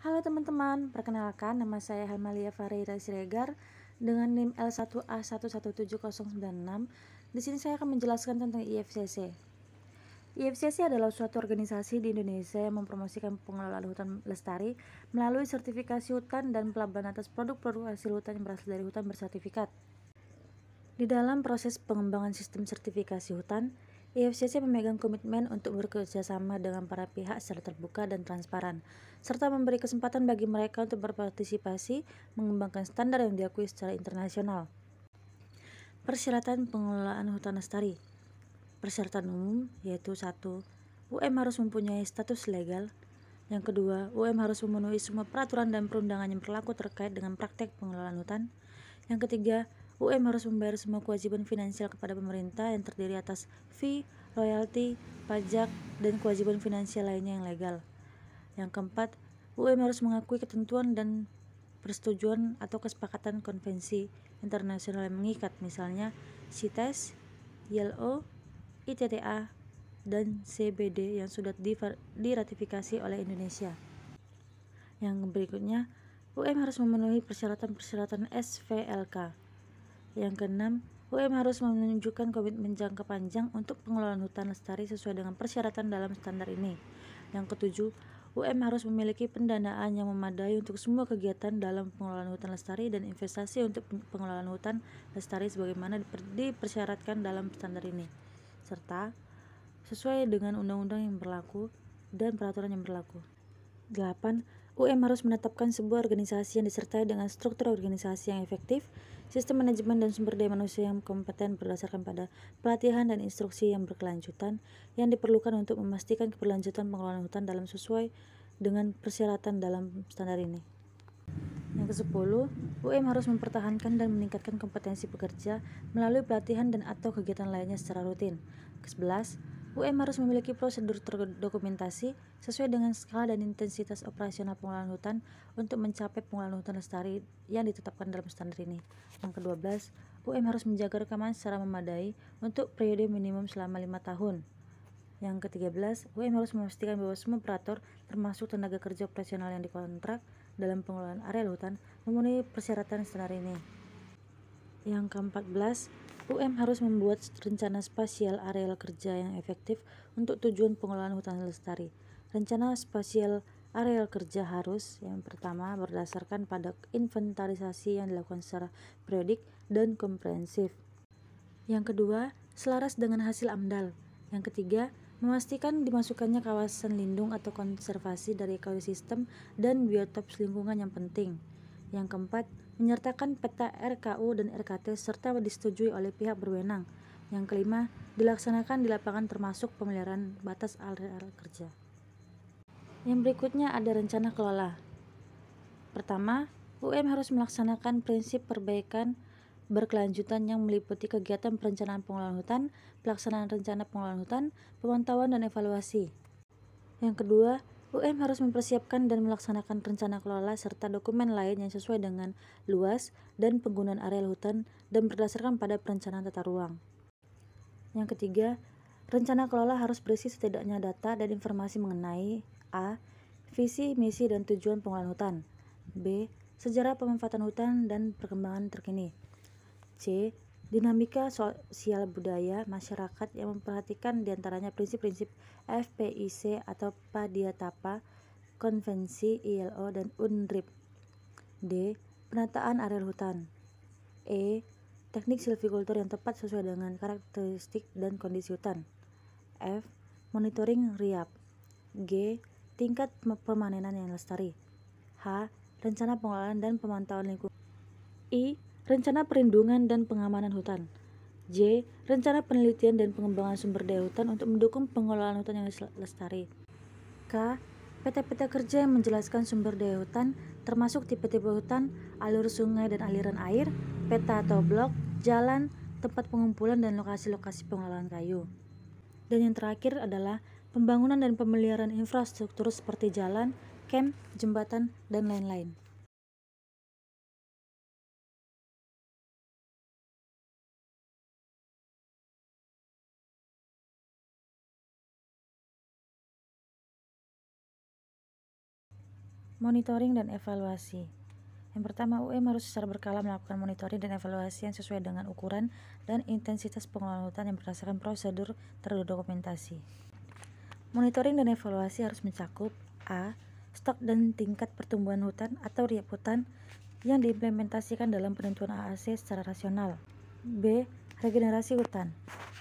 Halo teman-teman, perkenalkan nama saya Hamalia Fareira Siregar dengan NIM L1A117096. Di sini saya akan menjelaskan tentang IFCC. IFCC adalah suatu organisasi di Indonesia yang mempromosikan pengelolaan hutan lestari melalui sertifikasi hutan dan pelabelan atas produk-produk hasil hutan yang berasal dari hutan bersertifikat. Di dalam proses pengembangan sistem sertifikasi hutan, IFCC memegang komitmen untuk bekerjasama dengan para pihak secara terbuka dan transparan, serta memberi kesempatan bagi mereka untuk berpartisipasi mengembangkan standar yang diakui secara internasional. Persyaratan pengelolaan hutan lestari. Persyaratan umum yaitu 1. UM harus mempunyai status legal. Yang kedua, UM harus memenuhi semua peraturan dan perundangan yang berlaku terkait dengan praktek pengelolaan hutan. Yang ketiga, UM harus membayar semua kewajiban finansial kepada pemerintah yang terdiri atas fee, royalti, pajak, dan kewajiban finansial lainnya yang legal. Yang keempat, UM harus mengakui ketentuan dan persetujuan atau kesepakatan konvensi internasional yang mengikat, misalnya CITES, ILO, ITTA, dan CBD yang sudah diratifikasi oleh Indonesia. Yang berikutnya, UM harus memenuhi persyaratan-persyaratan SVLK. Yang keenam, UM harus menunjukkan komitmen jangka panjang untuk pengelolaan hutan lestari sesuai dengan persyaratan dalam standar ini. Yang ketujuh, UM harus memiliki pendanaan yang memadai untuk semua kegiatan dalam pengelolaan hutan lestari dan investasi untuk pengelolaan hutan lestari sebagaimana dipersyaratkan dalam standar ini, serta sesuai dengan undang-undang yang berlaku dan peraturan yang berlaku. 8. UM harus menetapkan sebuah organisasi yang disertai dengan struktur organisasi yang efektif, sistem manajemen dan sumber daya manusia yang kompeten berdasarkan pada pelatihan dan instruksi yang berkelanjutan yang diperlukan untuk memastikan keberlanjutan pengelolaan hutan dalam sesuai dengan persyaratan dalam standar ini. Yang ke-10, UM harus mempertahankan dan meningkatkan kompetensi pekerja melalui pelatihan dan atau kegiatan lainnya secara rutin. Ke-11, UM harus memiliki prosedur terdokumentasi sesuai dengan skala dan intensitas operasional pengelolaan hutan untuk mencapai pengelolaan hutan lestari yang ditetapkan dalam standar ini. Yang ke-12, UM harus menjaga rekaman secara memadai untuk periode minimum selama 5 tahun. Yang ke-13, UM harus memastikan bahwa semua operator, termasuk tenaga kerja operasional yang dikontrak dalam pengelolaan areal hutan, memenuhi persyaratan standar ini. Yang ke-14, UM harus membuat rencana spasial areal kerja yang efektif untuk tujuan pengelolaan hutan lestari. Rencana spasial areal kerja harus, yang pertama, berdasarkan pada inventarisasi yang dilakukan secara periodik dan komprehensif. Yang kedua, selaras dengan hasil AMDAL. Yang ketiga, memastikan dimasukkannya kawasan lindung atau konservasi dari ekosistem dan biotop lingkungan yang penting. Yang keempat, menyertakan peta RKU dan RKT serta disetujui oleh pihak berwenang. Yang kelima, dilaksanakan di lapangan termasuk pemeliharaan batas areal kerja. Yang berikutnya ada rencana kelola. Pertama, UM harus melaksanakan prinsip perbaikan berkelanjutan yang meliputi kegiatan perencanaan pengelolaan hutan, pelaksanaan rencana pengelolaan hutan, pemantauan dan evaluasi. Yang kedua, UM harus mempersiapkan dan melaksanakan rencana kelola serta dokumen lain yang sesuai dengan luas dan penggunaan areal hutan dan berdasarkan pada perencanaan tata ruang. Yang ketiga, rencana kelola harus berisi setidaknya data dan informasi mengenai A. Visi, misi, dan tujuan pengelolaan hutan. B. Sejarah pemanfaatan hutan dan perkembangan terkini. C. Dinamika sosial budaya masyarakat yang memperhatikan diantaranya prinsip-prinsip FPIC atau Padiatapa, Konvensi ILO dan UNDRIP. D. Penataan areal hutan. E. Teknik silvikultur yang tepat sesuai dengan karakteristik dan kondisi hutan. F. Monitoring RIAP. G. Tingkat pemanenan yang lestari. H. Rencana pengelolaan dan pemantauan lingkungan. I. Rencana perlindungan dan pengamanan hutan. J. Rencana penelitian dan pengembangan sumber daya hutan untuk mendukung pengelolaan hutan yang lestari. K. Peta-peta kerja yang menjelaskan sumber daya hutan, termasuk tipe-tipe hutan, alur sungai dan aliran air, peta atau blok, jalan, tempat pengumpulan dan lokasi-lokasi pengelolaan kayu. Dan yang terakhir adalah pembangunan dan pemeliharaan infrastruktur seperti jalan, camp, jembatan, dan lain-lain. Monitoring dan evaluasi. Yang pertama, UM harus secara berkala melakukan monitoring dan evaluasi yang sesuai dengan ukuran dan intensitas pengelolaan hutan yang berdasarkan prosedur terdokumentasi. Monitoring dan evaluasi harus mencakup A. Stok dan tingkat pertumbuhan hutan atau riap hutan yang diimplementasikan dalam penentuan AAC secara rasional. B. Regenerasi hutan.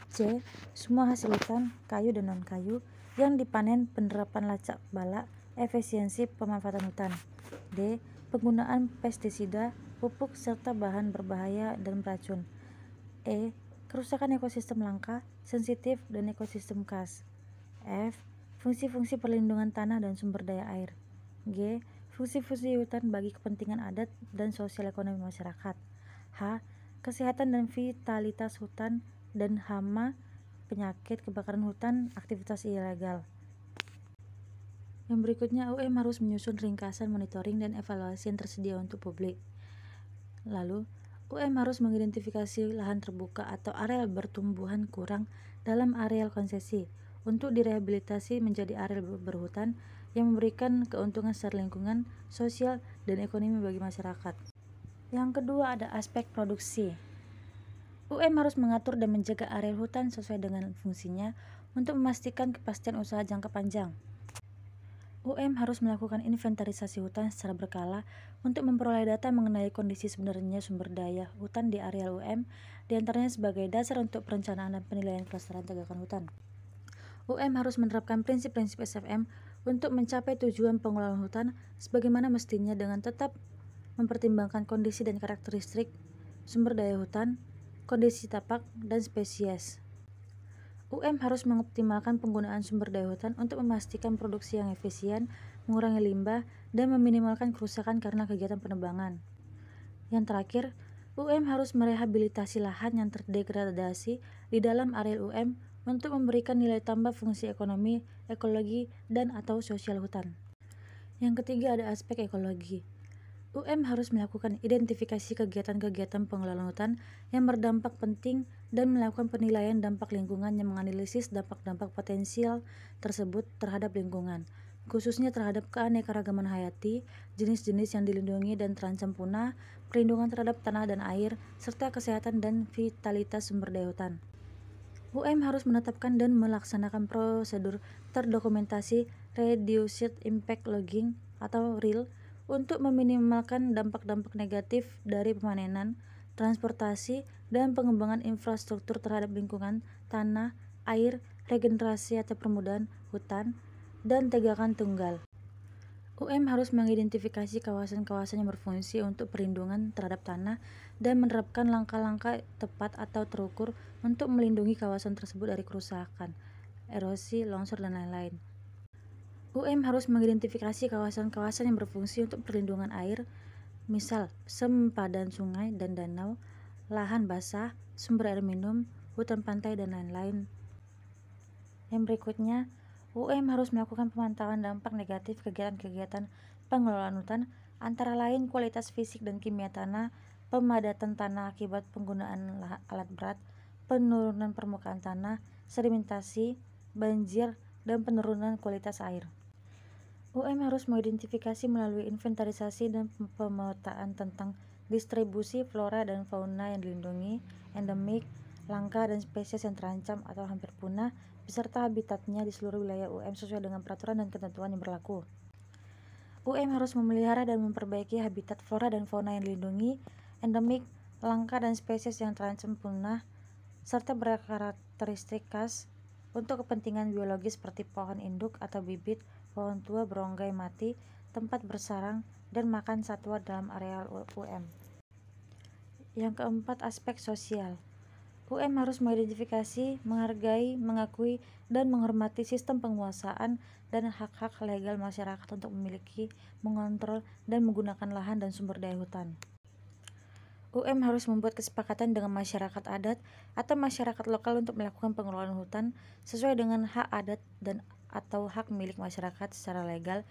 C. Semua hasil hutan, kayu dan non-kayu yang dipanen, penerapan lacak balak, efisiensi pemanfaatan hutan. D. Penggunaan pestisida, pupuk, serta bahan berbahaya dan beracun. E. Kerusakan ekosistem langka, sensitif, dan ekosistem khas. F. Fungsi-fungsi perlindungan tanah dan sumber daya air. G. Fungsi-fungsi hutan bagi kepentingan adat dan sosial ekonomi masyarakat. H. Kesehatan dan vitalitas hutan dan hama, penyakit, kebakaran hutan, aktivitas ilegal. Yang berikutnya, UM harus menyusun ringkasan monitoring dan evaluasi yang tersedia untuk publik. Lalu, UM harus mengidentifikasi lahan terbuka atau areal bertumbuhan kurang dalam areal konsesi untuk direhabilitasi menjadi areal berhutan yang memberikan keuntungan secara lingkungan, sosial, dan ekonomi bagi masyarakat. Yang kedua ada aspek produksi. UM harus mengatur dan menjaga areal hutan sesuai dengan fungsinya untuk memastikan kepastian usaha jangka panjang. UM harus melakukan inventarisasi hutan secara berkala untuk memperoleh data mengenai kondisi sebenarnya sumber daya hutan di area UM, diantaranya sebagai dasar untuk perencanaan dan penilaian kelestarian tegakan hutan. UM harus menerapkan prinsip-prinsip SFM untuk mencapai tujuan pengelolaan hutan sebagaimana mestinya dengan tetap mempertimbangkan kondisi dan karakteristik sumber daya hutan, kondisi tapak, dan spesies. UM harus mengoptimalkan penggunaan sumber daya hutan untuk memastikan produksi yang efisien, mengurangi limbah, dan meminimalkan kerusakan karena kegiatan penebangan. Yang terakhir, UM harus merehabilitasi lahan yang terdegradasi di dalam areal UM untuk memberikan nilai tambah fungsi ekonomi, ekologi, dan atau sosial hutan. Yang ketiga ada aspek ekologi. UM harus melakukan identifikasi kegiatan-kegiatan pengelolaan hutan yang berdampak penting dan melakukan penilaian dampak lingkungan yang menganalisis dampak-dampak potensial tersebut terhadap lingkungan, khususnya terhadap keanekaragaman hayati, jenis-jenis yang dilindungi dan terancam punah, perlindungan terhadap tanah dan air, serta kesehatan dan vitalitas sumber daya hutan. UM harus menetapkan dan melaksanakan prosedur terdokumentasi Reduced Impact Logging atau RIL untuk meminimalkan dampak-dampak negatif dari pemanenan, transportasi, dan pengembangan infrastruktur terhadap lingkungan, tanah, air, regenerasi atau permudahan hutan, dan tegakan tunggal. UM harus mengidentifikasi kawasan-kawasan yang berfungsi untuk perlindungan terhadap tanah dan menerapkan langkah-langkah tepat atau terukur untuk melindungi kawasan tersebut dari kerusakan, erosi, longsor, dan lain-lain. UM harus mengidentifikasi kawasan-kawasan yang berfungsi untuk perlindungan air, misal sempadan sungai dan danau, lahan basah, sumber air minum, hutan pantai, dan lain-lain. Yang berikutnya, UM harus melakukan pemantauan dampak negatif kegiatan-kegiatan pengelolaan hutan, antara lain kualitas fisik dan kimia tanah, pemadatan tanah akibat penggunaan alat berat, penurunan permukaan tanah, sedimentasi, banjir, dan penurunan kualitas air. UM harus mengidentifikasi melalui inventarisasi dan pemetaan tentang distribusi flora dan fauna yang dilindungi, endemik, langka, dan spesies yang terancam atau hampir punah, beserta habitatnya di seluruh wilayah UM sesuai dengan peraturan dan ketentuan yang berlaku. UM harus memelihara dan memperbaiki habitat flora dan fauna yang dilindungi, endemik, langka, dan spesies yang terancam punah, serta berkarakteristik khas untuk kepentingan biologis seperti pohon induk atau bibit, pohon tua beronggai mati, tempat bersarang, dan makan satwa dalam areal UM. Yang keempat, aspek sosial. UM harus mengidentifikasi, menghargai, mengakui, dan menghormati sistem penguasaan dan hak-hak legal masyarakat untuk memiliki, mengontrol, dan menggunakan lahan dan sumber daya hutan. UM harus membuat kesepakatan dengan masyarakat adat atau masyarakat lokal untuk melakukan pengelolaan hutan sesuai dengan hak adat dan atau hak milik masyarakat secara legal.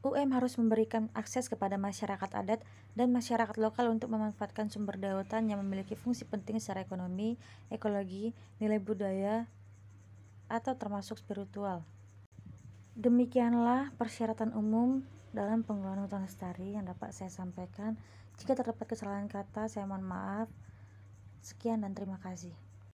UM harus memberikan akses kepada masyarakat adat dan masyarakat lokal untuk memanfaatkan sumber daya hutan yang memiliki fungsi penting secara ekonomi, ekologi, nilai budaya, atau termasuk spiritual. Demikianlah persyaratan umum dalam pengelolaan hutan lestari yang dapat saya sampaikan. Jika terdapat kesalahan kata, saya mohon maaf. Sekian dan terima kasih.